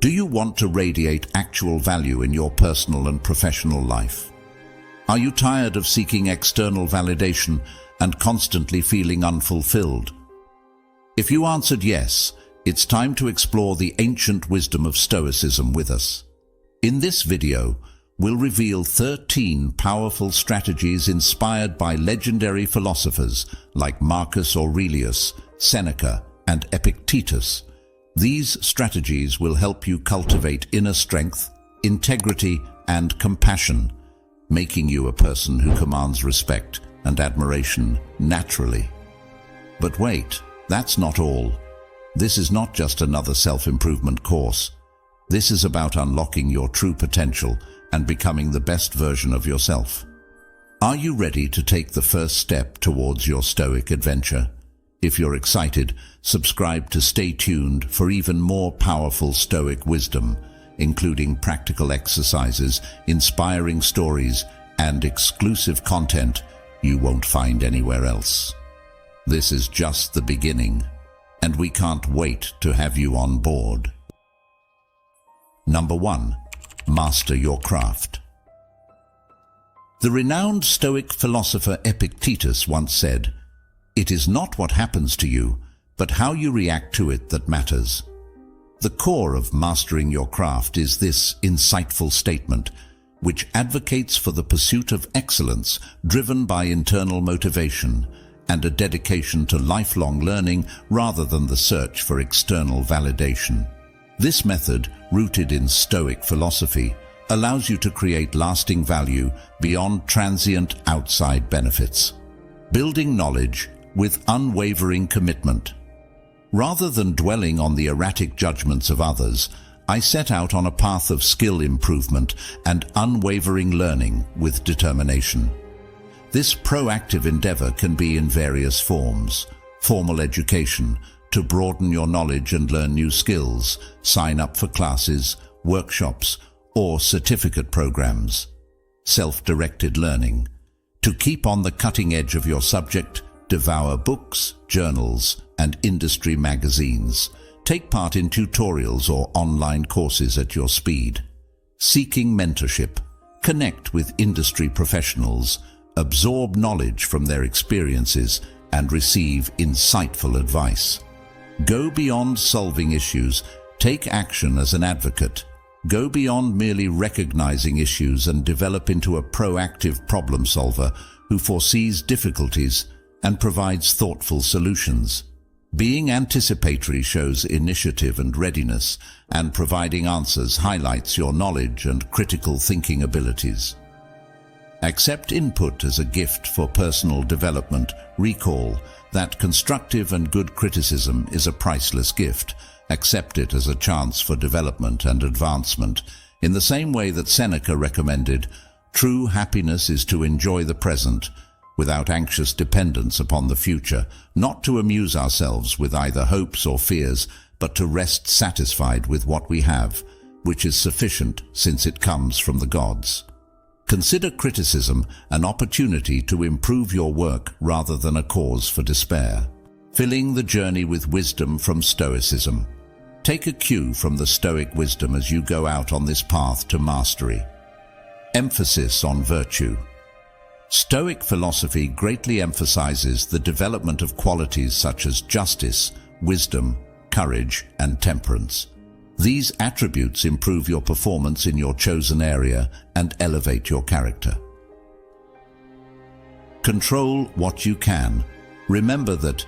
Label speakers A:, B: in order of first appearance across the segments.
A: Do you want to radiate actual value in your personal and professional life? Are you tired of seeking external validation and constantly feeling unfulfilled? If you answered yes, it's time to explore the ancient wisdom of Stoicism with us. In this video, we'll reveal 13 powerful strategies inspired by legendary philosophers like Marcus Aurelius, Seneca, and Epictetus. These strategies will help you cultivate inner strength, integrity, and compassion, making you a person who commands respect and admiration naturally. But wait, that's not all. This is not just another self-improvement course. This is about unlocking your true potential and becoming the best version of yourself. Are you ready to take the first step towards your Stoic adventure? If you're excited, subscribe to stay tuned for even more powerful Stoic wisdom, including practical exercises, inspiring stories, and exclusive content you won't find anywhere else. This is just the beginning, and we can't wait to have you on board. Number 1. Master your craft. The renowned Stoic philosopher Epictetus once said, "It is not what happens to you, but how you react to it that matters." The core of mastering your craft is this insightful statement, which advocates for the pursuit of excellence driven by internal motivation and a dedication to lifelong learning rather than the search for external validation. This method, rooted in Stoic philosophy, allows you to create lasting value beyond transient outside benefits, building knowledge with unwavering commitment. Rather than dwelling on the erratic judgments of others, I set out on a path of skill improvement and unwavering learning with determination. This proactive endeavor can be in various forms: formal education, to broaden your knowledge and learn new skills, sign up for classes, workshops, or certificate programs; self-directed learning, to keep on the cutting edge of your subject, devour books, journals, and industry magazines. Take part in tutorials or online courses at your speed. Seeking mentorship. Connect with industry professionals, absorb knowledge from their experiences, and receive insightful advice. Go beyond solving issues. Take action as an advocate. Go beyond merely recognizing issues and develop into a proactive problem solver who foresees difficulties and provides thoughtful solutions. Being anticipatory shows initiative and readiness, and providing answers highlights your knowledge and critical thinking abilities. Accept input as a gift for personal development. Recall that constructive and good criticism is a priceless gift. Accept it as a chance for development and advancement. In the same way that Seneca recommended, true happiness is to enjoy the present, without anxious dependence upon the future, not to amuse ourselves with either hopes or fears, but to rest satisfied with what we have, which is sufficient since it comes from the gods. Consider criticism an opportunity to improve your work rather than a cause for despair. Filling the journey with wisdom from Stoicism. Take a cue from the Stoic wisdom as you go out on this path to mastery. Emphasis on virtue. Stoic philosophy greatly emphasizes the development of qualities such as justice, wisdom, courage, and temperance. These attributes improve your performance in your chosen area and elevate your character. Control what you can. Remember that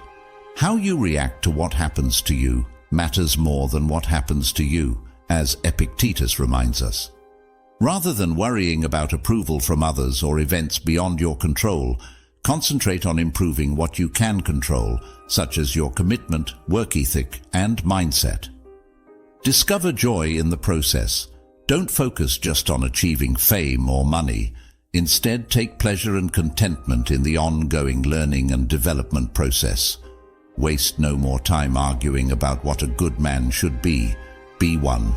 A: how you react to what happens to you matters more than what happens to you, as Epictetus reminds us. Rather than worrying about approval from others or events beyond your control, concentrate on improving what you can control, such as your commitment, work ethic, and mindset. Discover joy in the process. Don't focus just on achieving fame or money. Instead, take pleasure and contentment in the ongoing learning and development process. Waste no more time arguing about what a good man should be. Be one,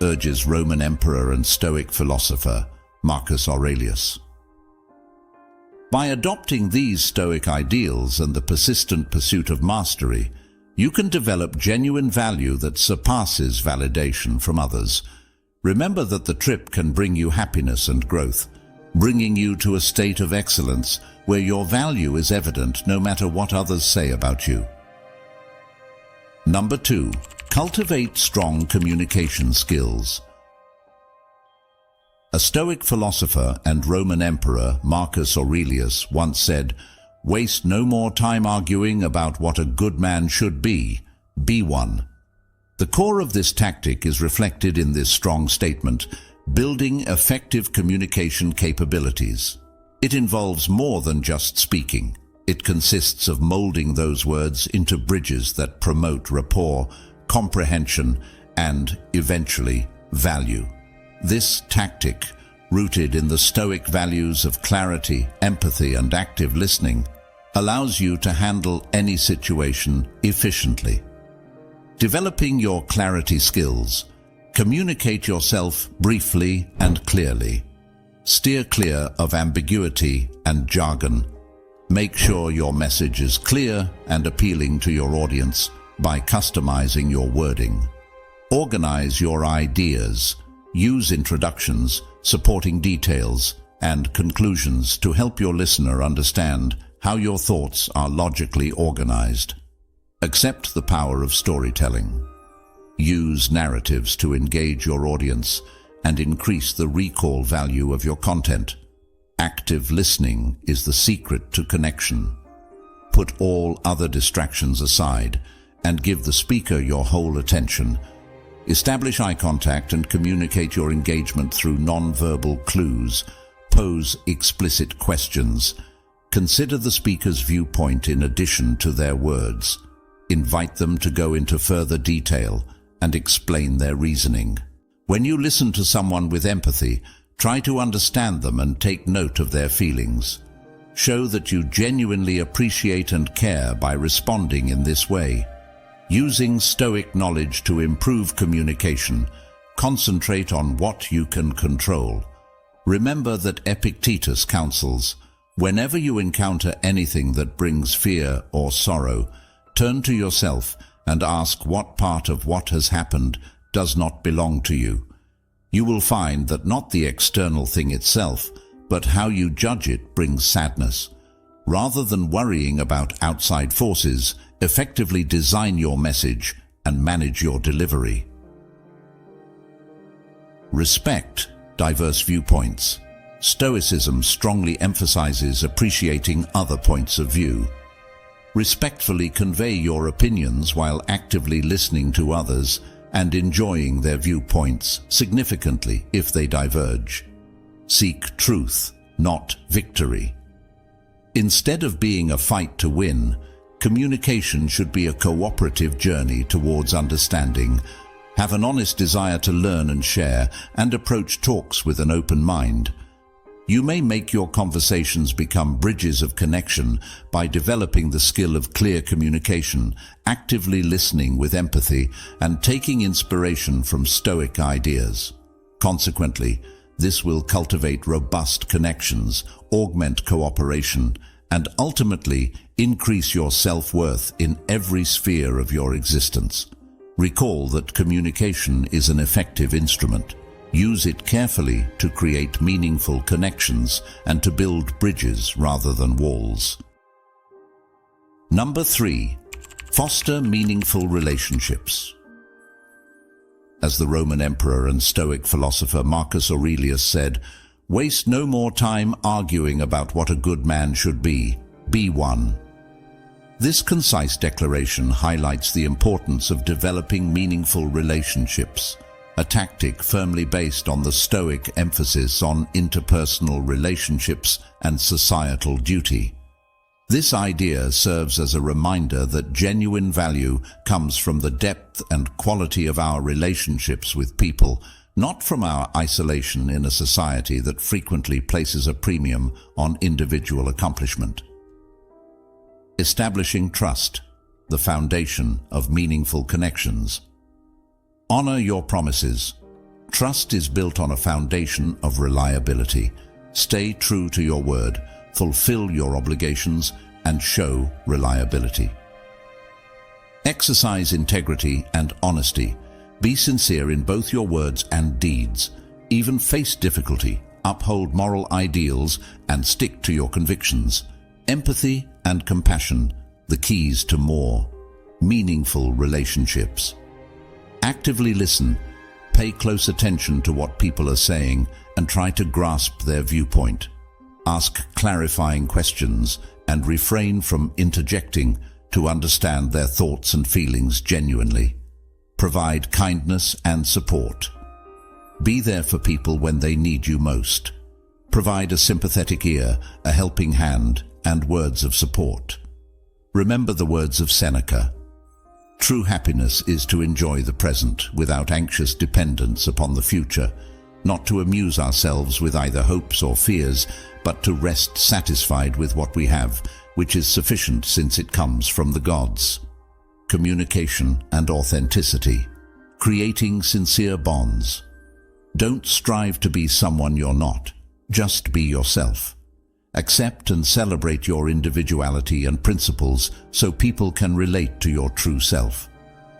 A: urges Roman emperor and Stoic philosopher Marcus Aurelius. By adopting these Stoic ideals and the persistent pursuit of mastery, You can develop genuine value that surpasses validation from others. Remember that the trip can bring you happiness and growth, bringing you to a state of excellence where your value is evident no matter what others say about you. Number 2, cultivate strong communication skills. A Stoic philosopher and Roman emperor, Marcus Aurelius, once said, "Waste no more time arguing about what a good man should be one." The core of this tactic is reflected in this strong statement: building effective communication capabilities. It involves more than just speaking. It consists of molding those words into bridges that promote rapport, comprehension, and, eventually, value. This tactic, rooted in the Stoic values of clarity, empathy, and active listening, allows you to handle any situation efficiently. Developing your clarity skills. Communicate yourself briefly and clearly. Steer clear of ambiguity and jargon. Make sure your message is clear and appealing to your audience by customizing your wording. Organize your ideas. Use introductions, supporting details, and conclusions to help your listener understand how your thoughts are logically organized. Accept the power of storytelling. Use narratives to engage your audience and increase the recall value of your content. Active listening is the secret to connection. Put all other distractions aside and give the speaker your whole attention. Establish eye contact and communicate your engagement through non-verbal clues. Pose explicit questions. Consider the speaker's viewpoint in addition to their words. Invite them to go into further detail and explain their reasoning. When you listen to someone with empathy, try to understand them and take note of their feelings. Show that you genuinely appreciate and care by responding in this way. Using Stoic knowledge to improve communication, concentrate on what you can control. Remember that Epictetus counsels, whenever you encounter anything that brings fear or sorrow, turn to yourself and ask what part of what has happened does not belong to you. You will find that not the external thing itself, but how you judge it brings sadness. Rather than worrying about outside forces, effectively design your message and manage your delivery. Respect diverse viewpoints. Stoicism strongly emphasizes appreciating other points of view. Respectfully convey your opinions while actively listening to others and enjoying their viewpoints significantly if they diverge. Seek truth, not victory. Instead of being a fight to win, communication should be a cooperative journey towards understanding. Have an honest desire to learn and share, and approach talks with an open mind. You may make your conversations become bridges of connection by developing the skill of clear communication, actively listening with empathy, and taking inspiration from Stoic ideas. Consequently, this will cultivate robust connections, augment cooperation, and ultimately increase your self-worth in every sphere of your existence. Recall that communication is an effective instrument. Use it carefully to create meaningful connections and to build bridges rather than walls. Number 3, foster meaningful relationships. As the Roman emperor and Stoic philosopher Marcus Aurelius said, "Waste no more time arguing about what a good man should be one." This concise declaration highlights the importance of developing meaningful relationships, a tactic firmly based on the Stoic emphasis on interpersonal relationships and societal duty. This idea serves as a reminder that genuine value comes from the depth and quality of our relationships with people, not from our isolation in a society that frequently places a premium on individual accomplishment. Establishing trust, the foundation of meaningful connections. Honor your promises. Trust is built on a foundation of reliability. Stay true to your word, fulfill your obligations, and show reliability. Exercise integrity and honesty. Be sincere in both your words and deeds. Even face difficulty. Uphold moral ideals and stick to your convictions. Empathy and compassion, the keys to more meaningful relationships. Actively listen. Pay close attention to what people are saying and try to grasp their viewpoint. Ask clarifying questions and refrain from interjecting to understand their thoughts and feelings genuinely. Provide kindness and support. Be there for people when they need you most. Provide a sympathetic ear, a helping hand, and words of support. Remember the words of Seneca. True happiness is to enjoy the present without anxious dependence upon the future, not to amuse ourselves with either hopes or fears, but to rest satisfied with what we have, which is sufficient since it comes from the gods. Communication and authenticity. Creating sincere bonds. Don't strive to be someone you're not. Just be yourself. Accept and celebrate your individuality and principles so people can relate to your true self.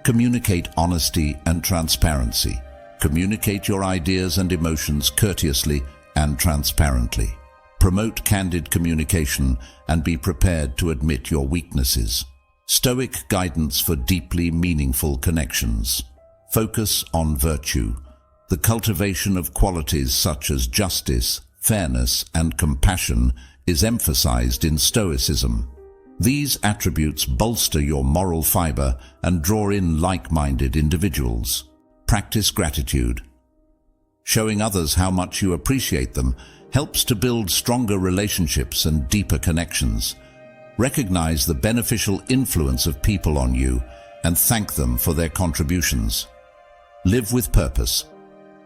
A: Communicate honesty and transparency. Communicate your ideas and emotions courteously and transparently. Promote candid communication and be prepared to admit your weaknesses. Stoic guidance for deeply meaningful connections. Focus on virtue. The cultivation of qualities such as justice, fairness, and compassion is emphasized in Stoicism. These attributes bolster your moral fiber and draw in like-minded individuals. Practice gratitude. Showing others how much you appreciate them helps to build stronger relationships and deeper connections. Recognize the beneficial influence of people on you and thank them for their contributions. Live with purpose.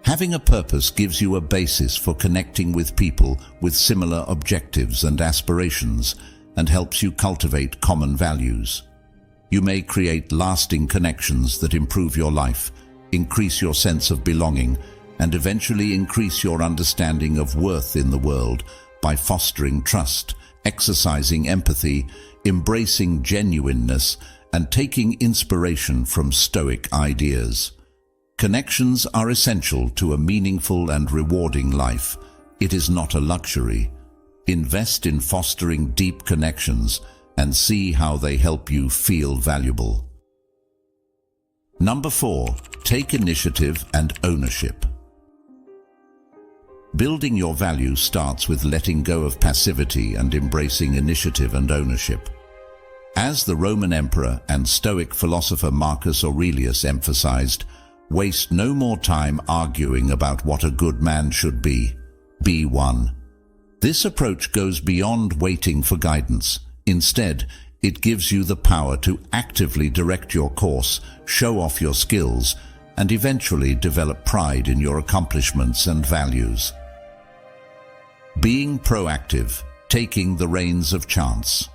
A: Having a purpose gives you a basis for connecting with people with similar objectives and aspirations and helps you cultivate common values. You may create lasting connections that improve your life, increase your sense of belonging, and eventually increase your understanding of worth in the world by fostering trust, exercising empathy, embracing genuineness, and taking inspiration from Stoic ideas. Connections are essential to a meaningful and rewarding life. It is not a luxury. Invest in fostering deep connections and see how they help you feel valuable. Number 4, take initiative and ownership. Building your value starts with letting go of passivity and embracing initiative and ownership. As the Roman emperor and Stoic philosopher Marcus Aurelius emphasized, waste no more time arguing about what a good man should be. Be one. This approach goes beyond waiting for guidance. Instead, it gives you the power to actively direct your course, show off your skills, and eventually develop pride in your accomplishments and values. Being proactive, taking the reins of chance.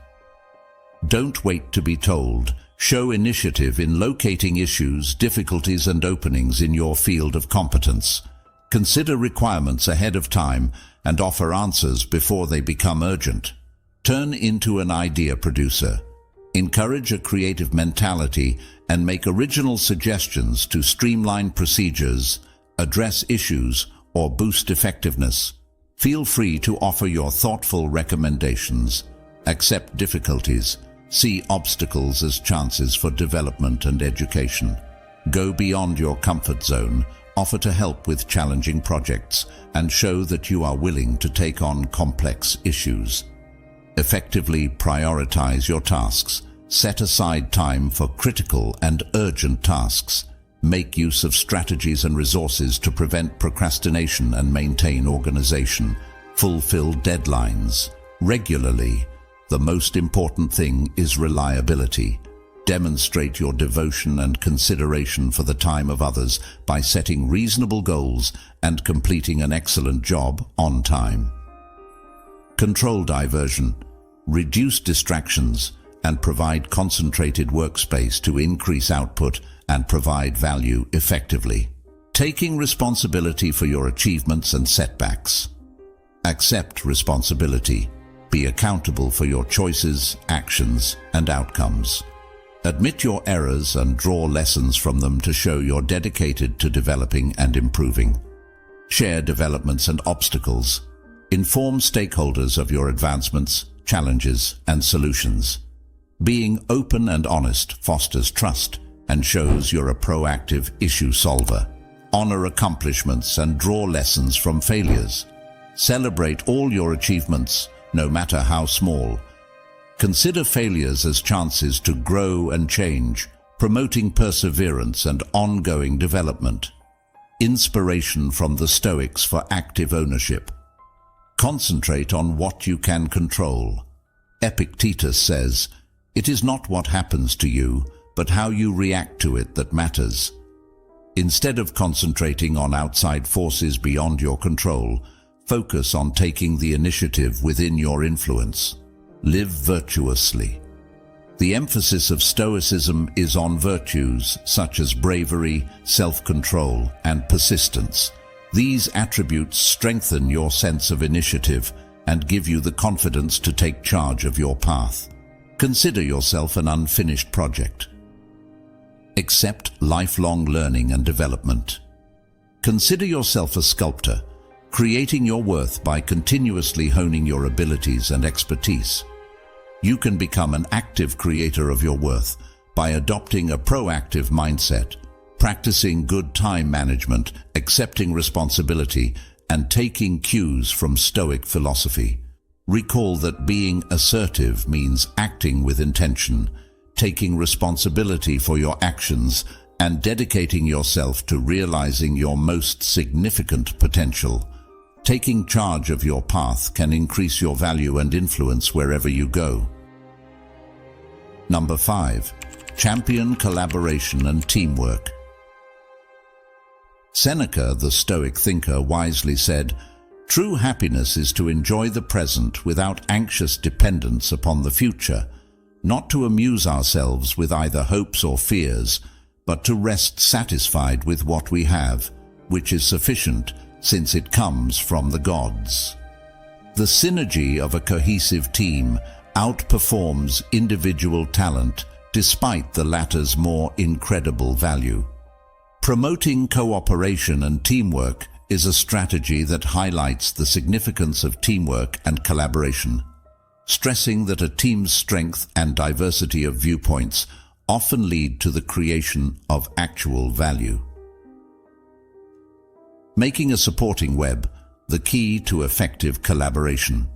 A: Don't wait to be told. Show initiative in locating issues, difficulties, and openings in your field of competence. Consider requirements ahead of time and offer answers before they become urgent. Turn into an idea producer. Encourage a creative mentality and make original suggestions to streamline procedures, address issues, or boost effectiveness. Feel free to offer your thoughtful recommendations. Accept difficulties. See obstacles as chances for development and education. Go beyond your comfort zone, offer to help with challenging projects, and show that you are willing to take on complex issues. Effectively prioritize your tasks. Set aside time for critical and urgent tasks. Make use of strategies and resources to prevent procrastination and maintain organization. Fulfill deadlines regularly. The most important thing is reliability. Demonstrate your devotion and consideration for the time of others by setting reasonable goals and completing an excellent job on time. Control diversion. Reduce distractions and provide concentrated workspace to increase output and provide value effectively. Taking responsibility for your achievements and setbacks. Accept responsibility. Be accountable for your choices, actions, and outcomes. Admit your errors and draw lessons from them to show you're dedicated to developing and improving. Share developments and obstacles. Inform stakeholders of your advancements, challenges, and solutions. Being open and honest fosters trust and shows you're a proactive issue solver. Honor accomplishments and draw lessons from failures. Celebrate all your achievements, no matter how small. Consider failures as chances to grow and change, promoting perseverance and ongoing development. Inspiration from the Stoics for active ownership. Concentrate on what you can control. Epictetus says, "It is not what happens to you, but how you react to it that matters." Instead of concentrating on outside forces beyond your control, focus on taking the initiative within your influence. Live virtuously. The emphasis of Stoicism is on virtues such as bravery, self-control, and persistence. These attributes strengthen your sense of initiative and give you the confidence to take charge of your path. Consider yourself an unfinished project. Accept lifelong learning and development. Consider yourself a sculptor, creating your worth by continuously honing your abilities and expertise. You can become an active creator of your worth by adopting a proactive mindset, practicing good time management, accepting responsibility, and taking cues from Stoic philosophy. Recall that being assertive means acting with intention, taking responsibility for your actions, and dedicating yourself to realizing your most significant potential. Taking charge of your path can increase your value and influence wherever you go. Number 5. Champion collaboration and teamwork. Seneca, the Stoic thinker, wisely said, "True happiness is to enjoy the present without anxious dependence upon the future, not to amuse ourselves with either hopes or fears, but to rest satisfied with what we have, which is sufficient, since it comes from the gods." The synergy of a cohesive team outperforms individual talent despite the latter's more incredible value. Promoting cooperation and teamwork is a strategy that highlights the significance of teamwork and collaboration, stressing that a team's strength and diversity of viewpoints often lead to the creation of actual value. Making a supporting web, the key to effective collaboration.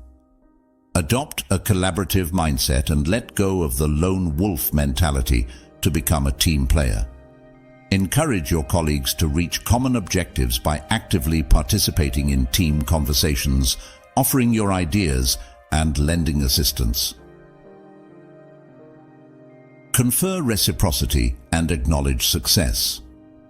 A: Adopt a collaborative mindset and let go of the lone wolf mentality to become a team player. Encourage your colleagues to reach common objectives by actively participating in team conversations, offering your ideas, and lending assistance. Confer reciprocity and acknowledge success.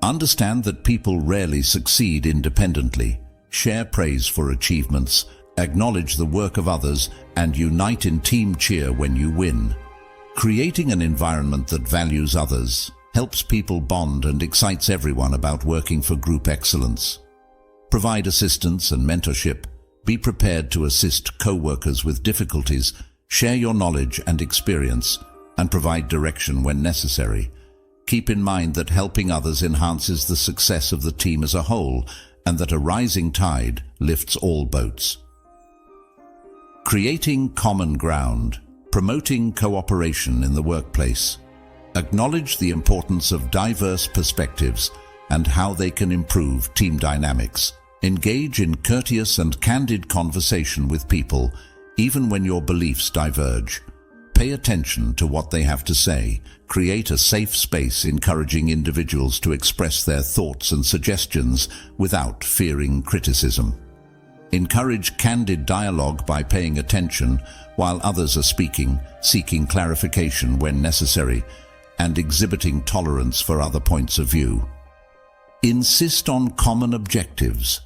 A: Understand that people rarely succeed independently. Share praise for achievements, acknowledge the work of others, and unite in team cheer when you win. Creating an environment that values others helps people bond and excites everyone about working for group excellence. Provide assistance and mentorship. Be prepared to assist co-workers with difficulties, share your knowledge and experience, and provide direction when necessary. Keep in mind that helping others enhances the success of the team as a whole, and that a rising tide lifts all boats. Creating common ground. Promoting cooperation in the workplace. Acknowledge the importance of diverse perspectives and how they can improve team dynamics. Engage in courteous and candid conversation with people, even when your beliefs diverge. Pay attention to what they have to say. Create a safe space encouraging individuals to express their thoughts and suggestions without fearing criticism. Encourage candid dialogue by paying attention while others are speaking, seeking clarification when necessary, and exhibiting tolerance for other points of view. Insist on common objectives.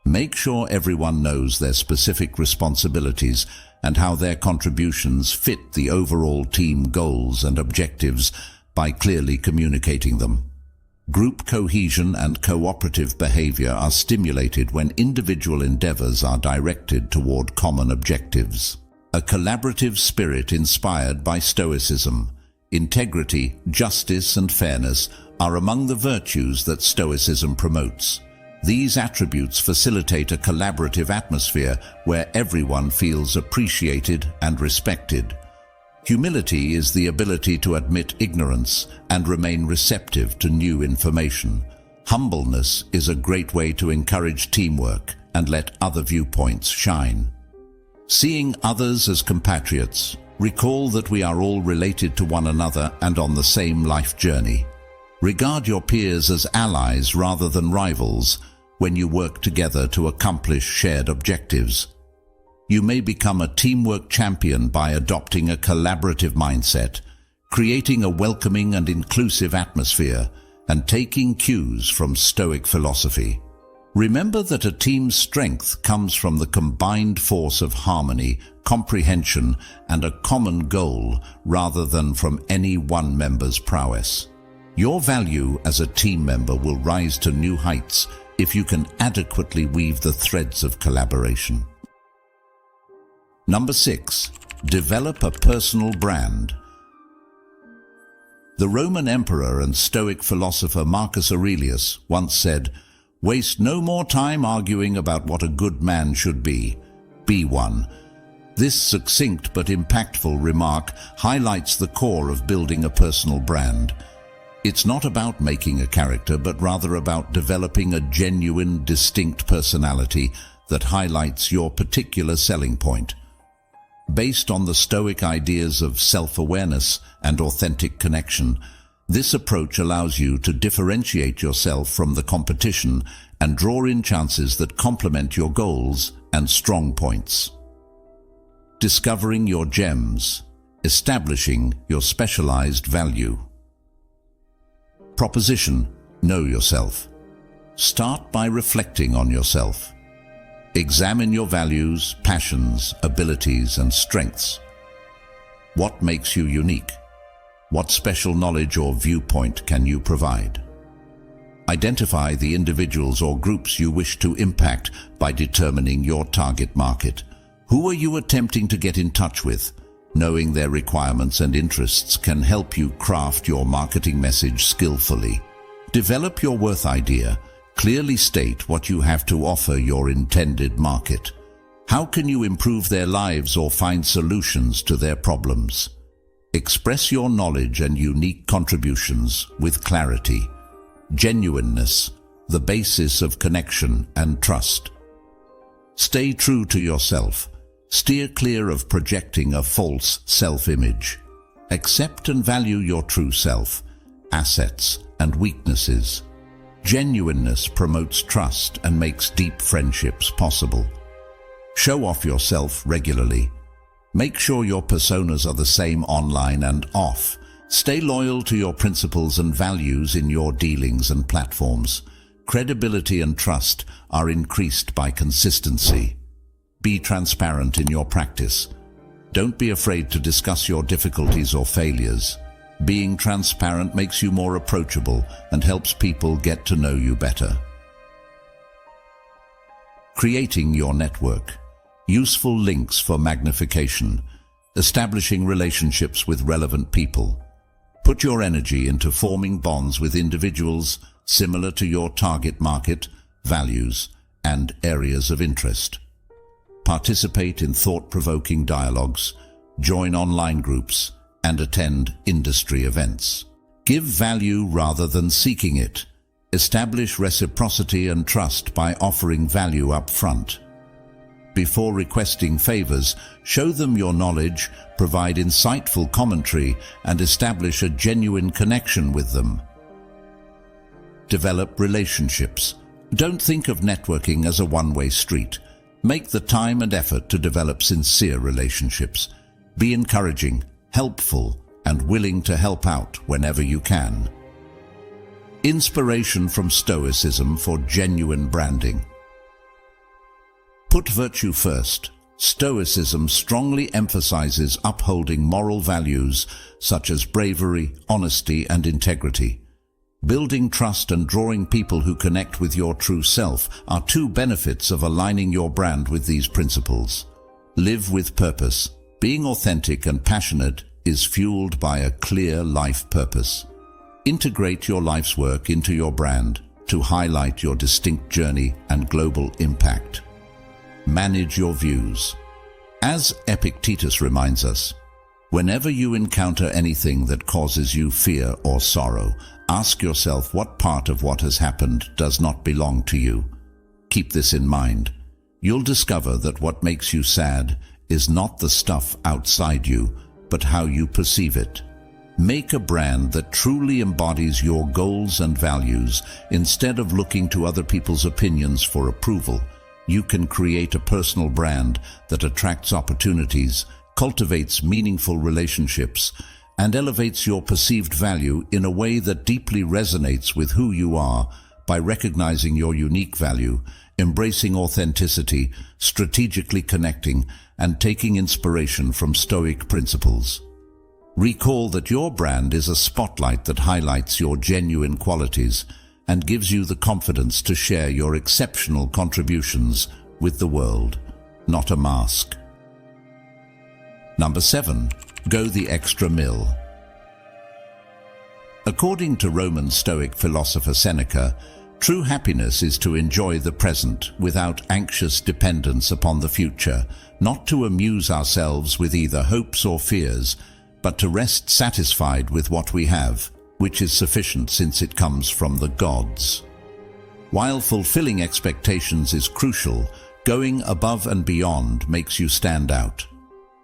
A: Make sure everyone knows their specific responsibilities and how their contributions fit the overall team goals and objectives by clearly communicating them. Group cohesion and cooperative behavior are stimulated when individual endeavors are directed toward common objectives. A collaborative spirit inspired by Stoicism integrity, justice, and fairness are among the virtues that Stoicism promotes. These attributes facilitate a collaborative atmosphere where everyone feels appreciated and respected. Humility is the ability to admit ignorance and remain receptive to new information. Humbleness is a great way to encourage teamwork and let other viewpoints shine. Seeing others as compatriots, recall that we are all related to one another and on the same life journey. Regard your peers as allies rather than rivals when you work together to accomplish shared objectives. You may become a teamwork champion by adopting a collaborative mindset, creating a welcoming and inclusive atmosphere, and taking cues from Stoic philosophy. Remember that a team's strength comes from the combined force of harmony, comprehension, and a common goal rather than from any one member's prowess. Your value as a team member will rise to new heights if you can adequately weave the threads of collaboration. Number 6. Develop a personal brand. The Roman emperor and Stoic philosopher Marcus Aurelius once said, "Waste no more time arguing about what a good man should be. Be one." This succinct but impactful remark highlights the core of building a personal brand. It's not about making a character, but rather about developing a genuine, distinct personality that highlights your particular selling point. Based on the Stoic ideas of self-awareness and authentic connection, this approach allows you to differentiate yourself from the competition and draw in chances that complement your goals and strong points. Discovering your gems, establishing your specialized value. Proposition: know yourself. Start by reflecting on yourself. Examine your values, passions, abilities, and strengths. What makes you unique? What special knowledge or viewpoint can you provide? Identify the individuals or groups you wish to impact by determining your target market. Who are you attempting to get in touch with? Knowing their requirements and interests can help you craft your marketing message skillfully. Develop your worth idea. Clearly state what you have to offer your intended market. How can you improve their lives or find solutions to their problems? Express your knowledge and unique contributions with clarity. Genuineness, the basis of connection and trust. Stay true to yourself. Steer clear of projecting a false self-image. Accept and value your true self, assets, and weaknesses. Genuineness promotes trust and makes deep friendships possible. Show off yourself regularly. Make sure your personas are the same online and off. Stay loyal to your principles and values in your dealings and platforms. Credibility and trust are increased by consistency. Be transparent in your practice. Don't be afraid to discuss your difficulties or failures. Being transparent makes you more approachable and helps people get to know you better. Creating your network. Useful links for magnification. Establishing relationships with relevant people. Put your energy into forming bonds with individuals similar to your target market, values, and areas of interest. Participate in thought-provoking dialogues, join online groups, and attend industry events. Give value rather than seeking it. Establish reciprocity and trust by offering value up front. Before requesting favors, show them your knowledge, provide insightful commentary, and establish a genuine connection with them. Develop relationships. Don't think of networking as a one-way street. Make the time and effort to develop sincere relationships. Be encouraging, helpful, and willing to help out whenever you can. Inspiration from Stoicism for genuine branding. Put virtue first. Stoicism strongly emphasizes upholding moral values such as bravery, honesty, and integrity. Building trust and drawing people who connect with your true self are two benefits of aligning your brand with these principles. Live with purpose. Being authentic and passionate is fueled by a clear life purpose. Integrate your life's work into your brand to highlight your distinct journey and global impact. Manage your views. As Epictetus reminds us, whenever you encounter anything that causes you fear or sorrow, ask yourself what part of what has happened does not belong to you. Keep this in mind. You'll discover that what makes you sad is not the stuff outside you, but how you perceive it. Make a brand that truly embodies your goals and values. Instead of looking to other people's opinions for approval, you can create a personal brand that attracts opportunities, cultivates meaningful relationships, and elevates your perceived value in a way that deeply resonates with who you are. By recognizing your unique value, embracing authenticity, strategically connecting, and taking inspiration from Stoic principles. Recall that your brand is a spotlight that highlights your genuine qualities and gives you the confidence to share your exceptional contributions with the world, not a mask. Number 7. Go the extra mile. According to Roman Stoic philosopher Seneca, true happiness is to enjoy the present without anxious dependence upon the future, not to amuse ourselves with either hopes or fears, but to rest satisfied with what we have, which is sufficient since it comes from the gods. While fulfilling expectations is crucial, going above and beyond makes you stand out.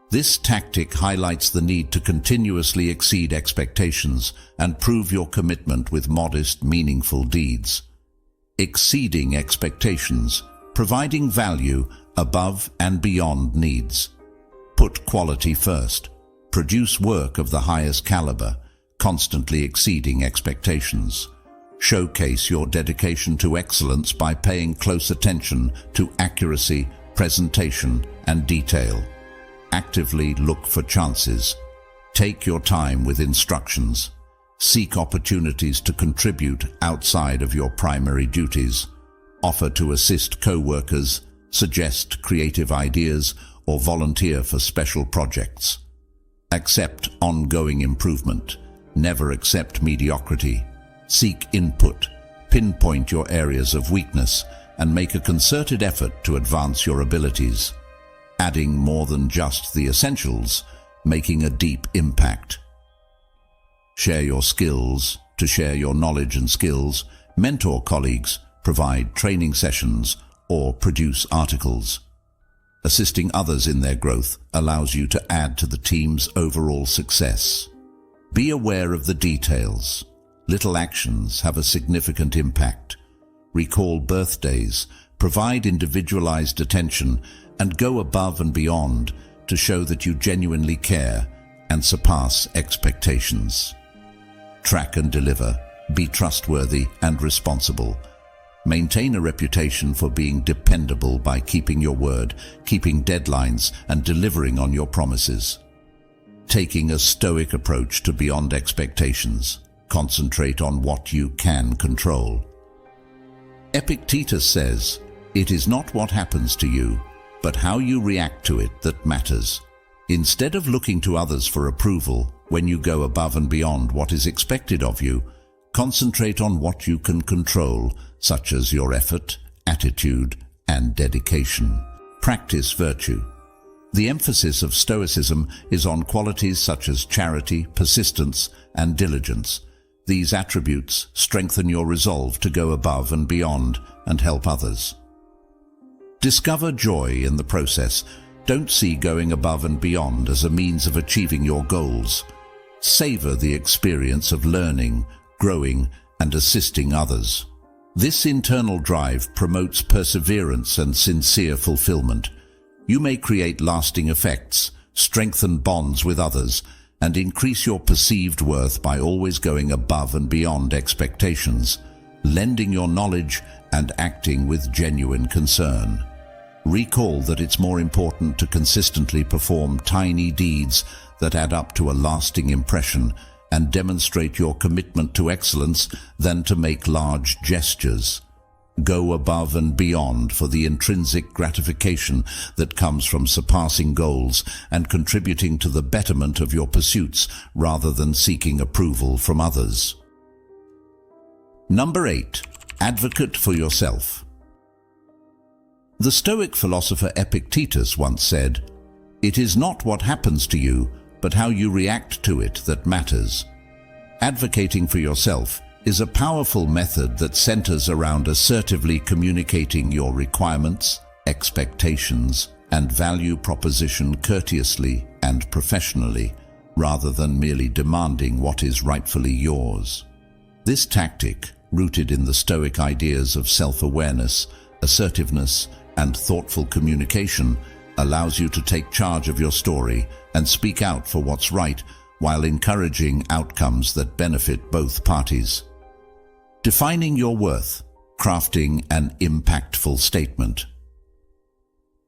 A: This tactic highlights the need to continuously exceed expectations and prove your commitment with modest, meaningful deeds. Exceeding expectations, providing value above and beyond needs. Put quality first. Produce work of the highest caliber, constantly exceeding expectations. Showcase your dedication to excellence by paying close attention to accuracy, presentation, and detail. Actively look for chances. Take your time with instructions. Seek opportunities to contribute outside of your primary duties. Offer to assist co-workers, suggest creative ideas, or volunteer for special projects. Accept ongoing improvement. Never accept mediocrity. Seek input. Pinpoint your areas of weakness and make a concerted effort to advance your abilities. Adding more than just the essentials, making a deep impact. Share your skills. To share your knowledge and skills, mentor colleagues, provide training sessions, or produce articles. Assisting others in their growth allows you to add to the team's overall success. Be aware of the details. Little actions have a significant impact. Recall birthdays, provide individualized attention, and go above and beyond to show that you genuinely care and surpass expectations. Track and deliver. Be trustworthy and responsible. Maintain a reputation for being dependable by keeping your word, keeping deadlines, and delivering on your promises. Taking a stoic approach to beyond expectations. Concentrate on what you can control. Epictetus says, "It is not what happens to you, but how you react to it that matters." Instead of looking to others for approval when you go above and beyond what is expected of you, concentrate on what you can control, such as your effort, attitude, and dedication. Practice virtue. The emphasis of Stoicism is on qualities such as charity, persistence, and diligence. These attributes strengthen your resolve to go above and beyond and help others. Discover joy in the process. Don't see going above and beyond as a means of achieving your goals. Savor the experience of learning, growing, and assisting others. This internal drive promotes perseverance and sincere fulfillment. You may create lasting effects, strengthen bonds with others, and increase your perceived worth by always going above and beyond expectations, lending your knowledge and acting with genuine concern. Recall that it's more important to consistently perform tiny deeds that add up to a lasting impression and demonstrate your commitment to excellence than to make large gestures. Go above and beyond for the intrinsic gratification that comes from surpassing goals and contributing to the betterment of your pursuits rather than seeking approval from others. Number 8. Advocate for yourself. The Stoic philosopher Epictetus once said, "It is not what happens to you, but how you react to it that matters." Advocating for yourself is a powerful method that centers around assertively communicating your requirements, expectations, and value proposition courteously and professionally, rather than merely demanding what is rightfully yours. This tactic, rooted in the Stoic ideas of self-awareness, assertiveness, and thoughtful communication, allows you to take charge of your story and speak out for what's right while encouraging outcomes that benefit both parties. Defining your worth, crafting an impactful statement.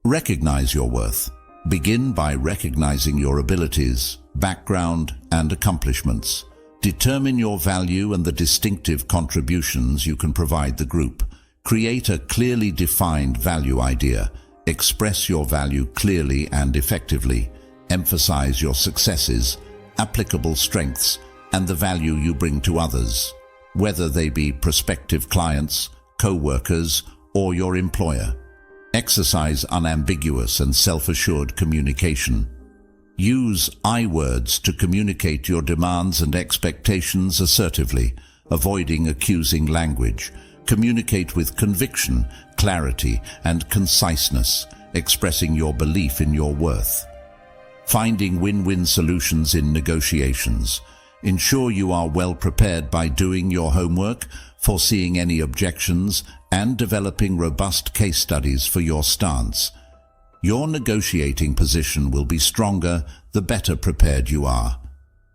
A: Recognize your worth. Begin by recognizing your abilities, background, and accomplishments. Determine your value and the distinctive contributions you can provide the group. Create a clearly defined value idea. Express your value clearly and effectively. Emphasize your successes, applicable strengths, and the value you bring to others, whether they be prospective clients, co-workers, or your employer. Exercise unambiguous and self-assured communication. Use I words to communicate your demands and expectations assertively, avoiding accusing language. Communicate with conviction, clarity, and conciseness, expressing your belief in your worth. Finding win-win solutions in negotiations. Ensure you are well prepared by doing your homework, foreseeing any objections, and developing robust case studies for your stance. Your negotiating position will be stronger the better prepared you are.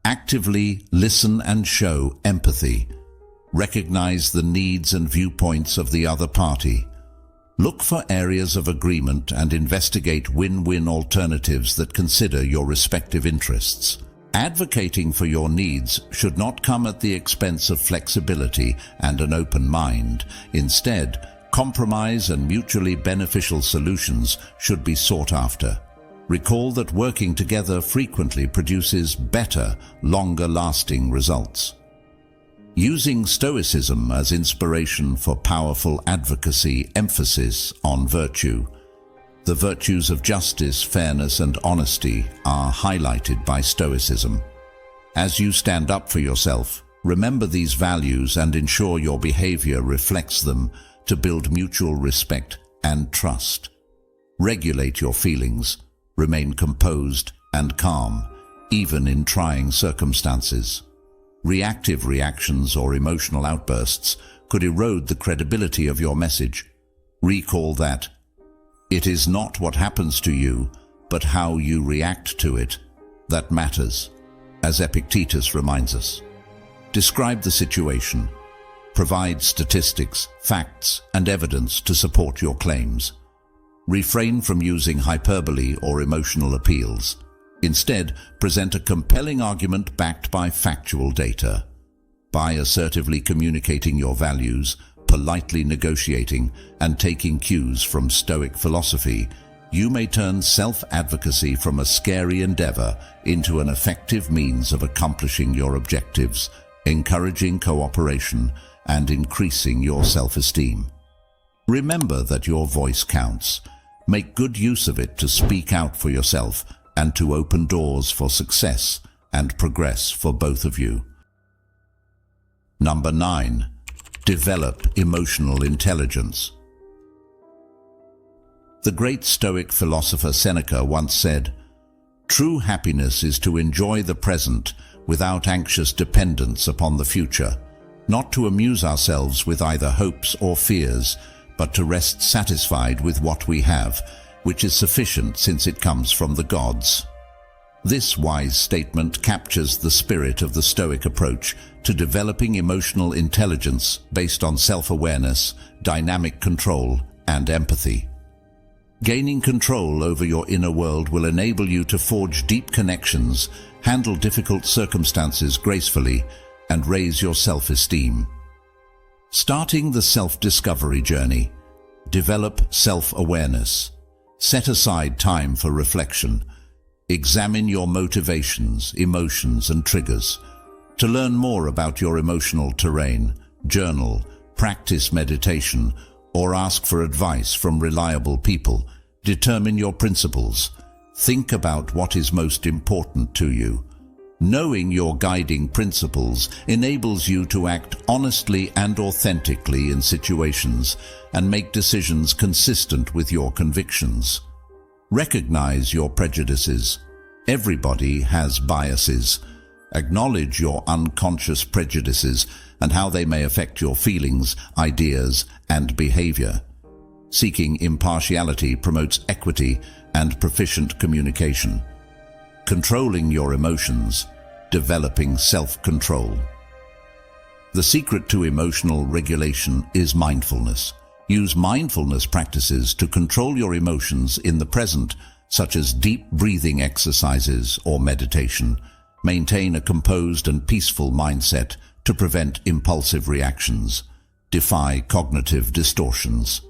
A: Actively listen and show empathy. Recognize the needs and viewpoints of the other party. Look for areas of agreement and investigate win-win alternatives that consider your respective interests. Advocating for your needs should not come at the expense of flexibility and an open mind. Instead, compromise and mutually beneficial solutions should be sought after. Recall that working together frequently produces better, longer-lasting results. Using Stoicism as inspiration for powerful advocacy, emphasis on virtue. The virtues of justice, fairness, and honesty are highlighted by Stoicism. As you stand up for yourself, remember these values and ensure your behavior reflects them to build mutual respect and trust. Regulate your feelings, remain composed and calm, even in trying circumstances. Reactive reactions or emotional outbursts could erode the credibility of your message. Recall that it is not what happens to you, but how you react to it that matters, as Epictetus reminds us. Describe the situation. Provide statistics, facts, and evidence to support your claims. Refrain from using hyperbole or emotional appeals. Instead, present a compelling argument backed by factual data. By assertively communicating your values, politely negotiating, and taking cues from Stoic philosophy, you may turn self-advocacy from a scary endeavor into an effective means of accomplishing your objectives, encouraging cooperation, and increasing your self-esteem. Remember that your voice counts. Make good use of it to speak out for yourself and to open doors for success and progress for both of you. Number 9. Develop emotional intelligence. The great Stoic philosopher Seneca once said, "True happiness is to enjoy the present without anxious dependence upon the future, not to amuse ourselves with either hopes or fears, but to rest satisfied with what we have, which is sufficient since it comes from the gods." This wise statement captures the spirit of the Stoic approach to developing emotional intelligence based on self-awareness, dynamic control, and empathy. Gaining control over your inner world will enable you to forge deep connections, handle difficult circumstances gracefully, and raise your self-esteem. Starting the self-discovery journey. Develop self-awareness. Set aside time for reflection. Examine your motivations, emotions, and triggers. To learn more about your emotional terrain, journal, practice meditation, or ask for advice from reliable people. Determine your principles. Think about what is most important to you. Knowing your guiding principles enables you to act honestly and authentically in situations and make decisions consistent with your convictions. Recognize your prejudices. Everybody has biases. Acknowledge your unconscious prejudices and how they may affect your feelings, ideas, and behavior. Seeking impartiality promotes equity and proficient communication. Controlling your emotions. Developing self-control. The secret to emotional regulation is mindfulness. Use mindfulness practices to control your emotions in the present, such as deep breathing exercises or meditation. Maintain a composed and peaceful mindset to prevent impulsive reactions. Defy cognitive distortions.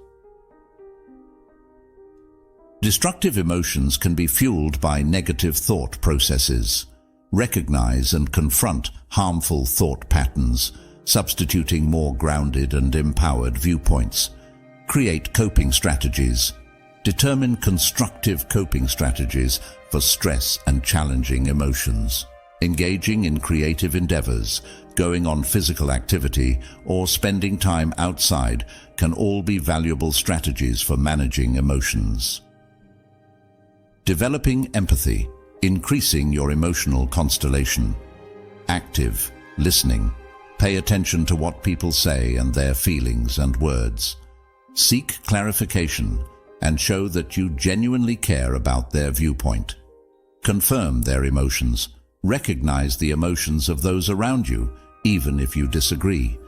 A: Destructive emotions can be fueled by negative thought processes. Recognize and confront harmful thought patterns, substituting more grounded and empowered viewpoints. Create coping strategies. Determine constructive coping strategies for stress and challenging emotions. Engaging in creative endeavors, going on physical activity, or spending time outside can all be valuable strategies for managing emotions. Developing empathy. Increasing your emotional constellation. Active listening. Pay attention to what people say and their feelings and words. Seek clarification and show that you genuinely care about their viewpoint. Confirm their emotions. Recognize the emotions of those around you, even if you disagree.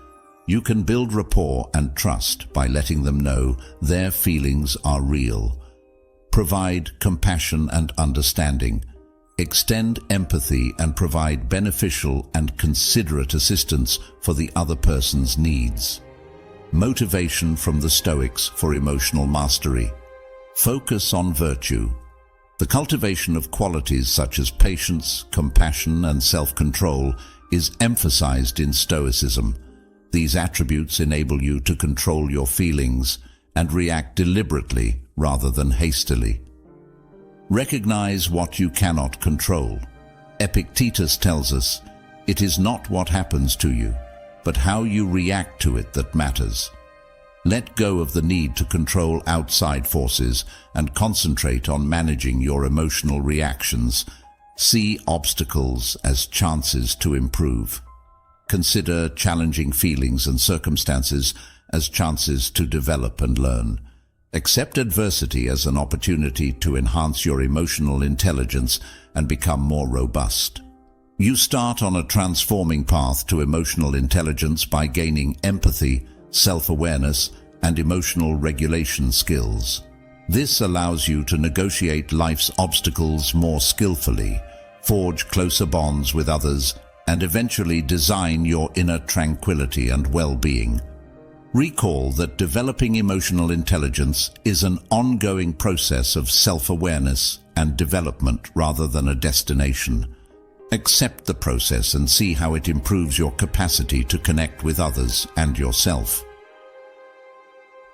A: You can build rapport and trust by letting them know their feelings are real. Provide compassion and understanding. Extend empathy and provide beneficial and considerate assistance for the other person's needs. Motivation from the Stoics for emotional mastery. Focus on virtue. The cultivation of qualities such as patience, compassion, and self-control is emphasized in Stoicism. These attributes enable you to control your feelings and react deliberately rather than hastily. Recognize what you cannot control. Epictetus tells us, "It is not what happens to you, but how you react to it that matters." Let go of the need to control outside forces and concentrate on managing your emotional reactions. See obstacles as chances to improve. Consider challenging feelings and circumstances as chances to develop and learn. Accept adversity as an opportunity to enhance your emotional intelligence and become more robust. You start on a transforming path to emotional intelligence by gaining empathy, self-awareness, and emotional regulation skills. This allows you to negotiate life's obstacles more skillfully, forge closer bonds with others, and eventually design your inner tranquility and well-being. Recall that developing emotional intelligence is an ongoing process of self-awareness and development rather than a destination. Accept the process and see how it improves your capacity to connect with others and yourself.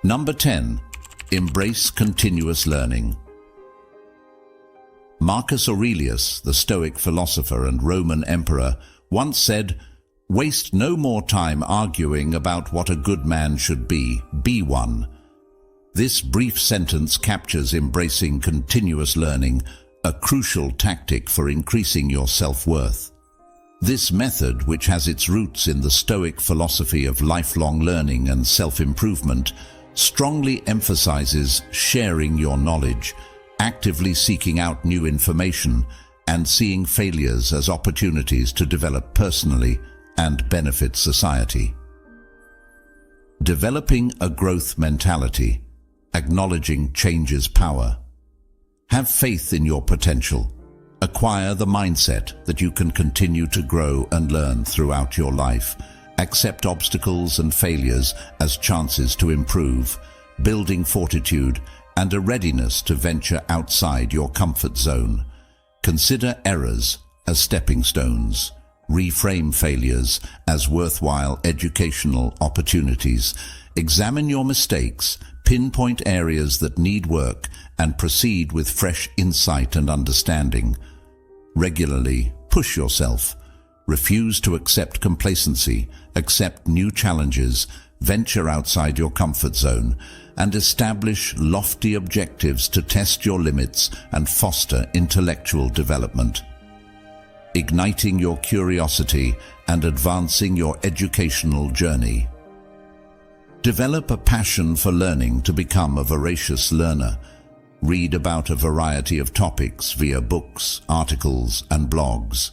A: Number 10. Embrace continuous learning. Marcus Aurelius, the Stoic philosopher and Roman emperor, once said, "Waste no more time arguing about what a good man should be one." This brief sentence captures embracing continuous learning, a crucial tactic for increasing your self-worth. This method, which has its roots in the Stoic philosophy of lifelong learning and self-improvement, strongly emphasizes sharing your knowledge, actively seeking out new information, and seeing failures as opportunities to develop personally and benefit society. Developing a growth mentality, acknowledging change's power. Have faith in your potential. Acquire the mindset that you can continue to grow and learn throughout your life, Accept obstacles and failures as chances to improve, building fortitude and a readiness to venture outside your comfort zone. Consider errors as stepping stones. Reframe failures as worthwhile educational opportunities. Examine your mistakes, pinpoint areas that need work, and proceed with fresh insight and understanding. Regularly push yourself. Refuse to accept complacency, accept new challenges, venture outside your comfort zone, and establish lofty objectives to test your limits and foster intellectual development. Igniting your curiosity and advancing your educational journey. Develop a passion for learning to become a voracious learner. Read about a variety of topics via books, articles, and blogs.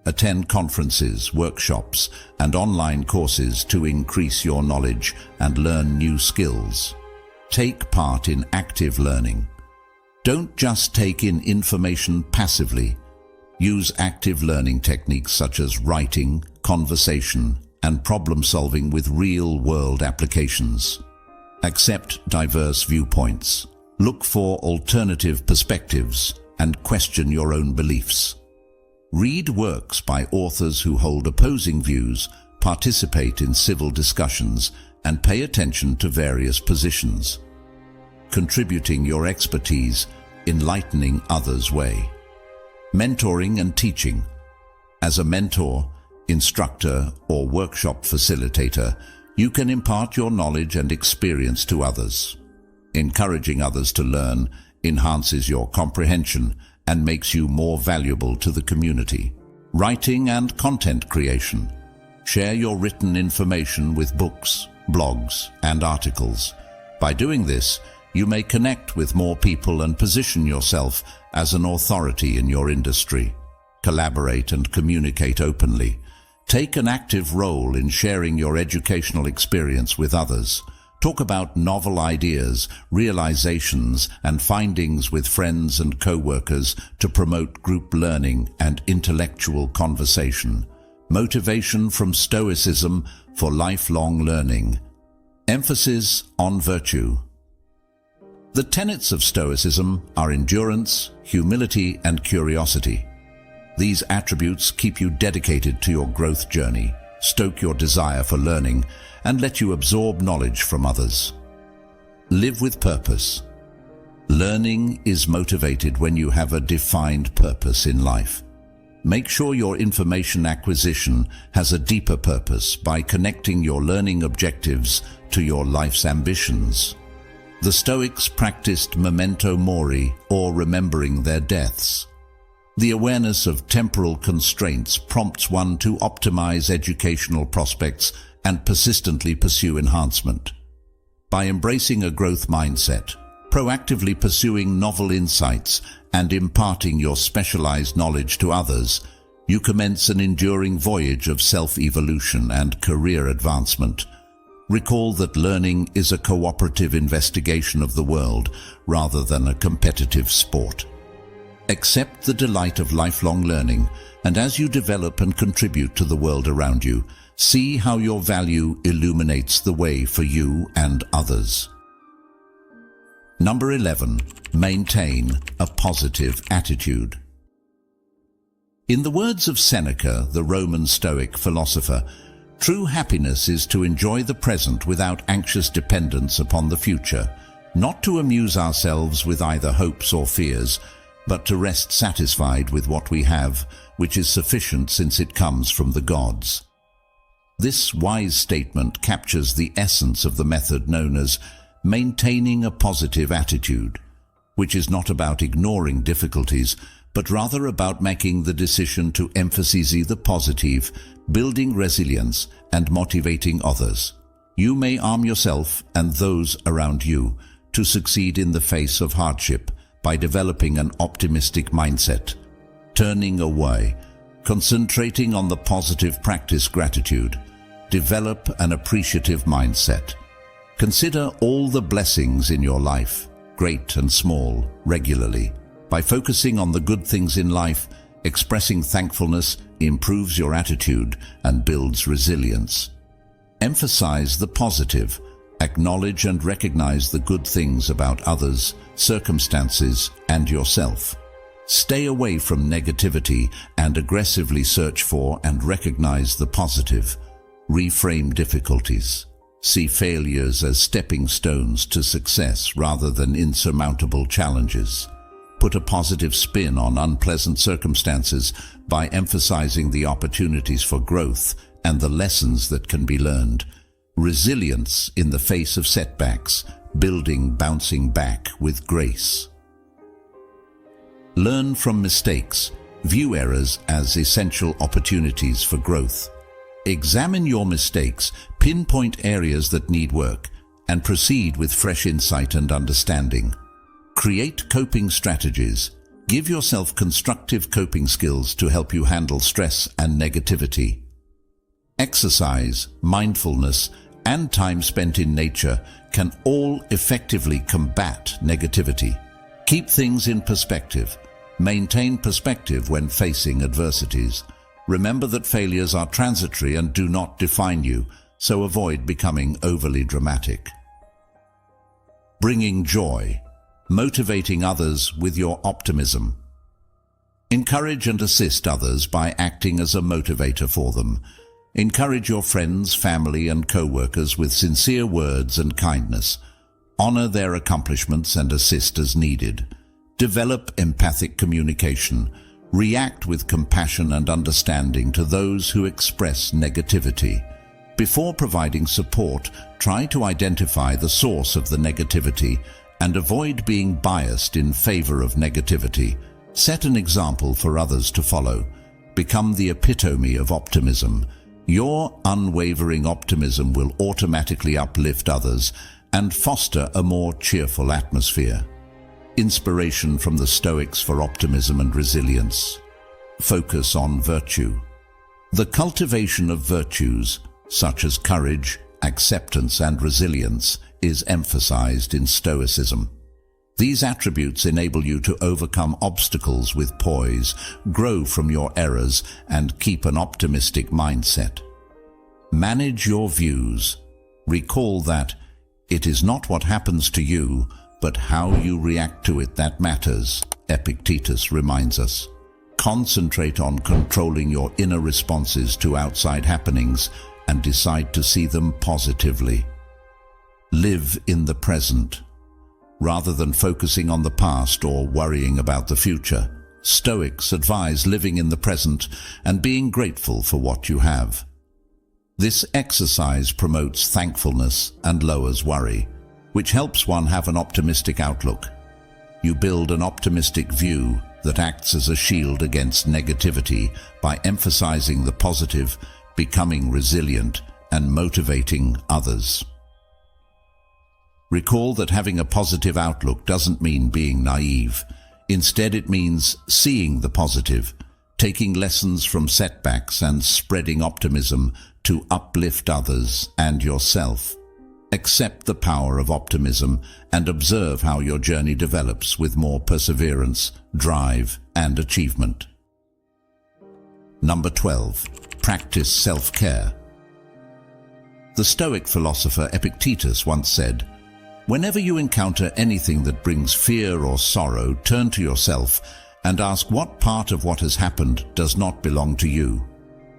A: Attend conferences, workshops, and online courses to increase your knowledge and learn new skills. Take part in active learning. Don't just take in information passively. Use active learning techniques such as writing, conversation, and problem-solving with real-world applications. Accept diverse viewpoints. Look for alternative perspectives and question your own beliefs. Read works by authors who hold opposing views, participate in civil discussions, and pay attention to various positions. Contributing your expertise, enlightening others' way. Mentoring and teaching. As a mentor, instructor, or workshop facilitator, you can impart your knowledge and experience to others. Encouraging others to learn enhances your comprehension and makes you more valuable to the community. Writing and content creation. Share your written information with books, blogs, and articles. By doing this, you may connect with more people and position yourself as an authority in your industry. Collaborate and communicate openly. Take an active role in sharing your educational experience with others. Talk about novel ideas, realizations, and findings with friends and co-workers to promote group learning and intellectual conversation. Motivation from Stoicism for lifelong learning. Emphasis on virtue. The tenets of Stoicism are endurance, humility, and curiosity. These attributes keep you dedicated to your growth journey, stoke your desire for learning, and let you absorb knowledge from others. Live with purpose. Learning is motivated when you have a defined purpose in life. Make sure your information acquisition has a deeper purpose by connecting your learning objectives to your life's ambitions. The Stoics practiced memento mori, or remembering their deaths. The awareness of temporal constraints prompts one to optimize educational prospects and persistently pursue enhancement. By embracing a growth mindset, proactively pursuing novel insights, and imparting your specialized knowledge to others, you commence an enduring voyage of self-evolution and career advancement. Recall that learning is a cooperative investigation of the world rather than a competitive sport. Accept the delight of lifelong learning, and as you develop and contribute to the world around you, see how your value illuminates the way for you and others. Number 11. Maintain a positive attitude. In the words of Seneca, the Roman Stoic philosopher, true happiness is to enjoy the present without anxious dependence upon the future, not to amuse ourselves with either hopes or fears, but to rest satisfied with what we have, which is sufficient since it comes from the gods. This wise statement captures the essence of the method known as maintaining a positive attitude, which is not about ignoring difficulties, but rather about making the decision to emphasize the positive, building resilience, and motivating others. You may arm yourself and those around you to succeed in the face of hardship by developing an optimistic mindset, turning away, concentrating on the positive practice gratitude. Develop an appreciative mindset. Consider all the blessings in your life, great and small, regularly. By focusing on the good things in life, expressing thankfulness improves your attitude and builds resilience. Emphasize the positive. Acknowledge and recognize the good things about others, circumstances, and yourself. Stay away from negativity and aggressively search for and recognize the positive. Reframe difficulties. See failures as stepping stones to success rather than insurmountable challenges. Put a positive spin on unpleasant circumstances by emphasizing the opportunities for growth and the lessons that can be learned. Resilience in the face of setbacks, bouncing back with grace. Learn from mistakes. View errors as essential opportunities for growth. Examine your mistakes, pinpoint areas that need work, and proceed with fresh insight and understanding. Create coping strategies. Give yourself constructive coping skills to help you handle stress and negativity. Exercise, mindfulness, and time spent in nature can all effectively combat negativity. Keep things in perspective. Maintain perspective when facing adversities. Remember that failures are transitory and do not define you, so avoid becoming overly dramatic. Bringing joy. Motivating others with your optimism. Encourage and assist others by acting as a motivator for them. Encourage your friends, family, and co-workers with sincere words and kindness. Honor their accomplishments and assist as needed. Develop empathic communication. React with compassion and understanding to those who express negativity. Before providing support, try to identify the source of the negativity and avoid being biased in favor of negativity. Set an example for others to follow. Become the epitome of optimism. Your unwavering optimism will automatically uplift others and foster a more cheerful atmosphere. Inspiration from the Stoics for optimism and resilience. Focus on virtue. The cultivation of virtues, such as courage, acceptance, and resilience, is emphasized in Stoicism. These attributes enable you to overcome obstacles with poise, grow from your errors, and keep an optimistic mindset. Manage your views. Recall that it is not what happens to you, but how you react to it that matters, Epictetus reminds us. Concentrate on controlling your inner responses to outside happenings and decide to see them positively. Live in the present. Rather than focusing on the past or worrying about the future, Stoics advise living in the present and being grateful for what you have. This exercise promotes thankfulness and lowers worry, which helps one have an optimistic outlook. You build an optimistic view that acts as a shield against negativity by emphasizing the positive, becoming resilient, and motivating others. Recall that having a positive outlook doesn't mean being naive. Instead, it means seeing the positive, taking lessons from setbacks and spreading optimism to uplift others and yourself. Accept the power of optimism and observe how your journey develops with more perseverance, drive, and achievement. Number 12. Practice self-care. The Stoic philosopher Epictetus once said, "Whenever you encounter anything that brings fear or sorrow, turn to yourself and ask what part of what has happened does not belong to you.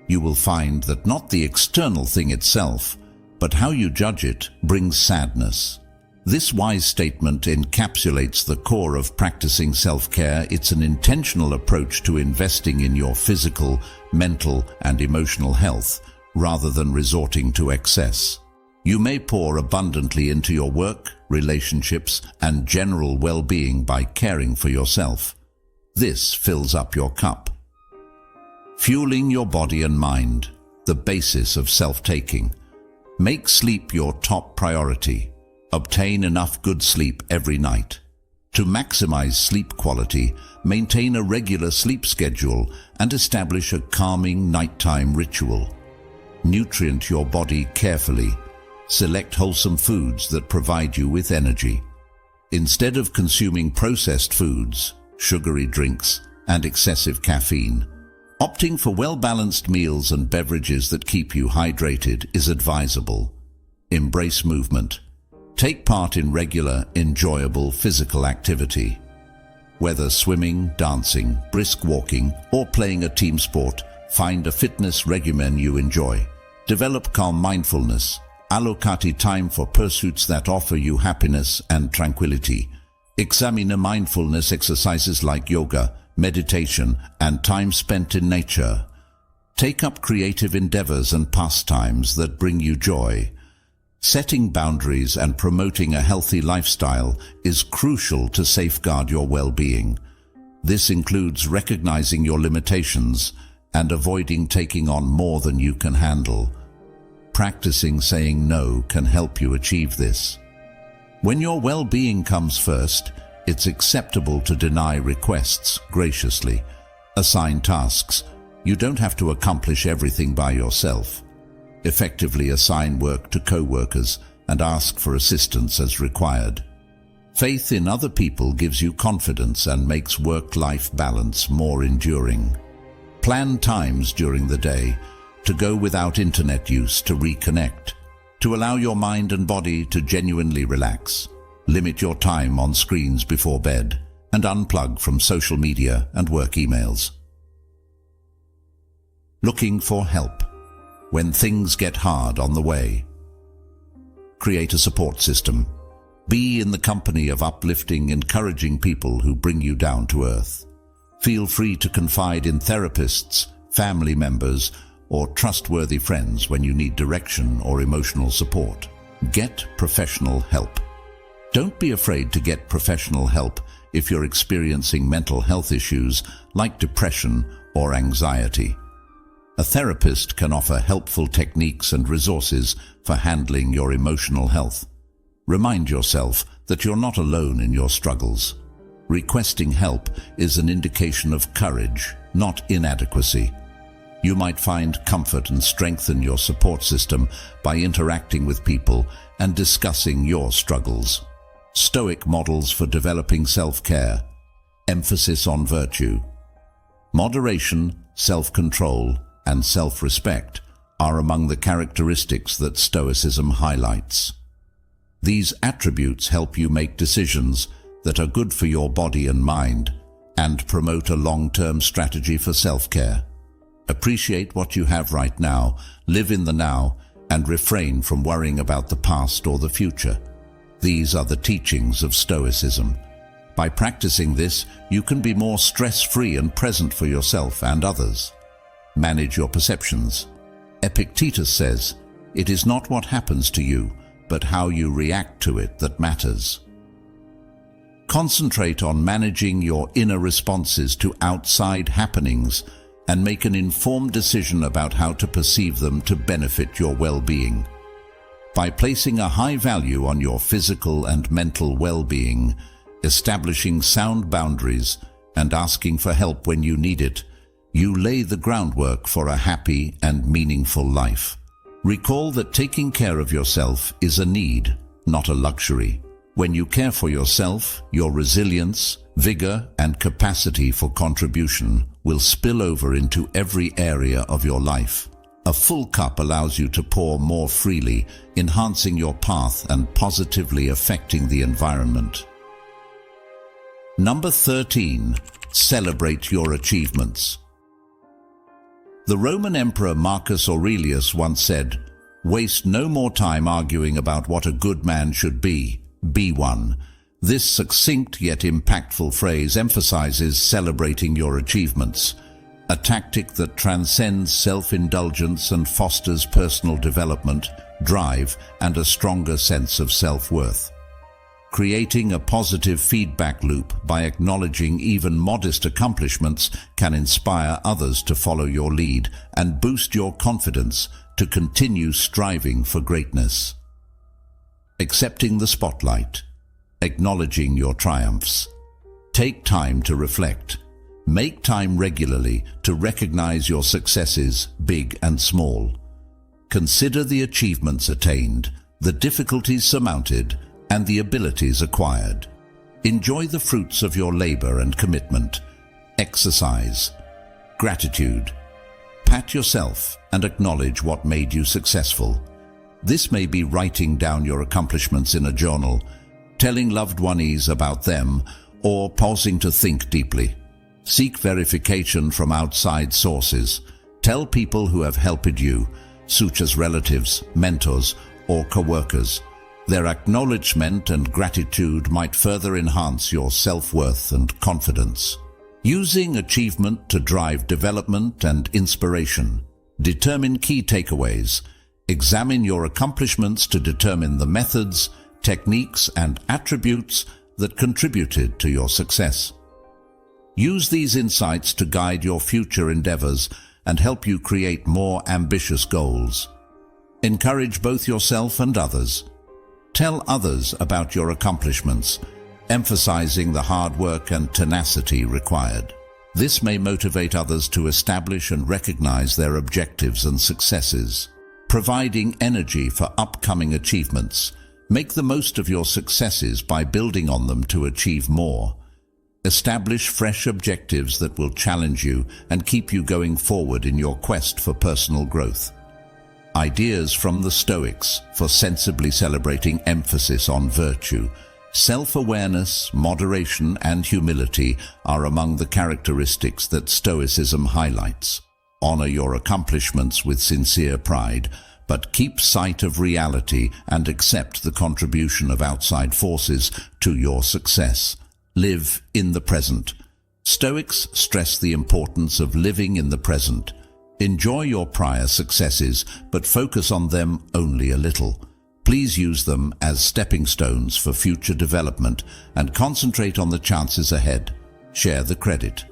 A: You will find that not the external thing itself, but how you judge it brings sadness." This wise statement encapsulates the core of practicing self-care. It's an intentional approach to investing in your physical, mental, and emotional health, rather than resorting to excess. You may pour abundantly into your work, relationships, and general well-being by caring for yourself. This fills up your cup. Fueling your body and mind, the basis of self-taking. Make sleep your top priority. Obtain enough good sleep every night. To maximize sleep quality, maintain a regular sleep schedule and establish a calming nighttime ritual. Nutrient your body carefully. Select wholesome foods that provide you with energy. Instead of consuming processed foods, sugary drinks, and excessive caffeine, Opting for well-balanced meals and beverages that keep you hydrated is advisable. Embrace movement. Take part in regular, enjoyable physical activity. Whether swimming, dancing, brisk walking, or playing a team sport, find a fitness regimen you enjoy. Develop calm mindfulness. Allocate time for pursuits that offer you happiness and tranquility. Examine mindfulness exercises like yoga, meditation, and time spent in nature. Take up creative endeavors and pastimes that bring you joy. Setting boundaries and promoting a healthy lifestyle is crucial to safeguard your well-being. This includes recognizing your limitations and avoiding taking on more than you can handle. Practicing saying no can help you achieve this. When your well-being comes first, it's acceptable to deny requests graciously. Assign tasks. You don't have to accomplish everything by yourself. Effectively assign work to co-workers and ask for assistance as required. Faith in other people gives you confidence and makes work-life balance more enduring. Plan times during the day to go without internet use to reconnect, to allow your mind and body to genuinely relax. Limit your time on screens before bed and unplug from social media and work emails. Looking for help when things get hard on the way. Create a support system. Be in the company of uplifting, encouraging people who bring you down to earth. Feel free to confide in therapists, family members, or trustworthy friends when you need direction or emotional support. Get professional help. Don't be afraid to get professional help if you're experiencing mental health issues like depression or anxiety. A therapist can offer helpful techniques and resources for handling your emotional health. Remind yourself that you're not alone in your struggles. Requesting help is an indication of courage, not inadequacy. You might find comfort and strengthen your support system by interacting with people and discussing your struggles. Stoic models for developing self-care. Emphasis on virtue. Moderation, self-control, and self-respect are among the characteristics that Stoicism highlights. These attributes help you make decisions that are good for your body and mind and promote a long-term strategy for self-care. Appreciate what you have right now, live in the now, and refrain from worrying about the past or the future. These are the teachings of Stoicism. By practicing this, you can be more stress-free and present for yourself and others. Manage your perceptions. Epictetus says, "It is not what happens to you, but how you react to it that matters." Concentrate on managing your inner responses to outside happenings and make an informed decision about how to perceive them to benefit your well-being. By placing a high value on your physical and mental well-being, establishing sound boundaries, and asking for help when you need it, you lay the groundwork for a happy and meaningful life. Recall that taking care of yourself is a need, not a luxury. When you care for yourself, your resilience, vigor, and capacity for contribution will spill over into every area of your life. A full cup allows you to pour more freely, enhancing your path and positively affecting the environment. Number 13. Celebrate your achievements. The Roman Emperor Marcus Aurelius once said, "Waste no more time arguing about what a good man should be one." This succinct yet impactful phrase emphasizes celebrating your achievements, a tactic that transcends self-indulgence and fosters personal development, drive, and a stronger sense of self-worth. Creating a positive feedback loop by acknowledging even modest accomplishments can inspire others to follow your lead and boost your confidence to continue striving for greatness. Accepting the spotlight. Acknowledging your triumphs. Take time to reflect. Make time regularly to recognize your successes, big and small. Consider the achievements attained, the difficulties surmounted, and the abilities acquired. Enjoy the fruits of your labor and commitment. Exercise. Gratitude. Pat yourself and acknowledge what made you successful. This may be writing down your accomplishments in a journal, telling loved ones about them, or pausing to think deeply. Seek verification from outside sources. Tell people who have helped you, such as relatives, mentors, or co-workers. Their acknowledgement and gratitude might further enhance your self-worth and confidence. Using achievement to drive development and inspiration. Determine key takeaways. Examine your accomplishments to determine the methods, techniques, and attributes that contributed to your success. Use these insights to guide your future endeavors and help you create more ambitious goals. Encourage both yourself and others. Tell others about your accomplishments, emphasizing the hard work and tenacity required. This may motivate others to establish and recognize their objectives and successes. Providing energy for upcoming achievements. Make the most of your successes by building on them to achieve more. Establish fresh objectives that will challenge you and keep you going forward in your quest for personal growth. Ideas from the Stoics for sensibly celebrating emphasis on virtue. Self-awareness, moderation, and humility are among the characteristics that Stoicism highlights. Honor your accomplishments with sincere pride, but keep sight of reality and accept the contribution of outside forces to your success. Live in the present. Stoics stress the importance of living in the present. Enjoy your prior successes, but focus on them only a little. Please use them as stepping stones for future development and concentrate on the chances ahead. Share the credit.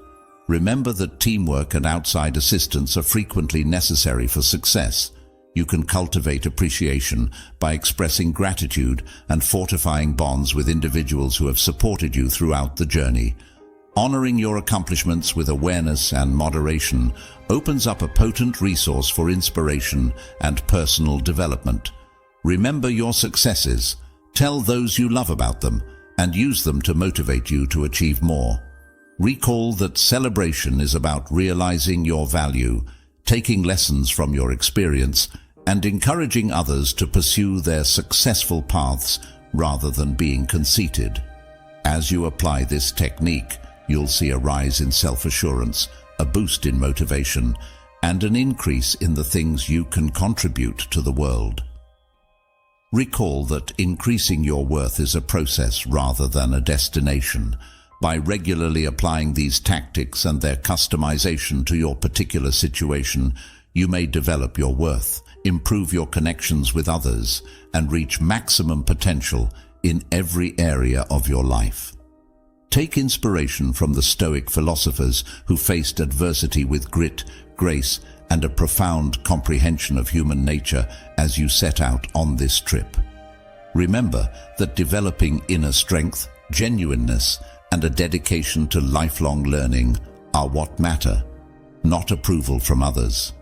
A: Remember that teamwork and outside assistance are frequently necessary for success. You can cultivate appreciation by expressing gratitude and fortifying bonds with individuals who have supported you throughout the journey. Honoring your accomplishments with awareness and moderation opens up a potent resource for inspiration and personal development. Remember your successes, tell those you love about them, and use them to motivate you to achieve more. Recall that celebration is about realizing your value, taking lessons from your experience, and encouraging others to pursue their successful paths rather than being conceited. As you apply this technique, you'll see a rise in self-assurance, a boost in motivation, and an increase in the things you can contribute to the world. Recall that increasing your worth is a process rather than a destination. By regularly applying these tactics and their customization to your particular situation, you may develop your worth, improve your connections with others, and reach maximum potential in every area of your life. Take inspiration from the Stoic philosophers who faced adversity with grit, grace, and a profound comprehension of human nature as you set out on this trip. Remember that developing inner strength, genuineness, and a dedication to lifelong learning are what matter, not approval from others.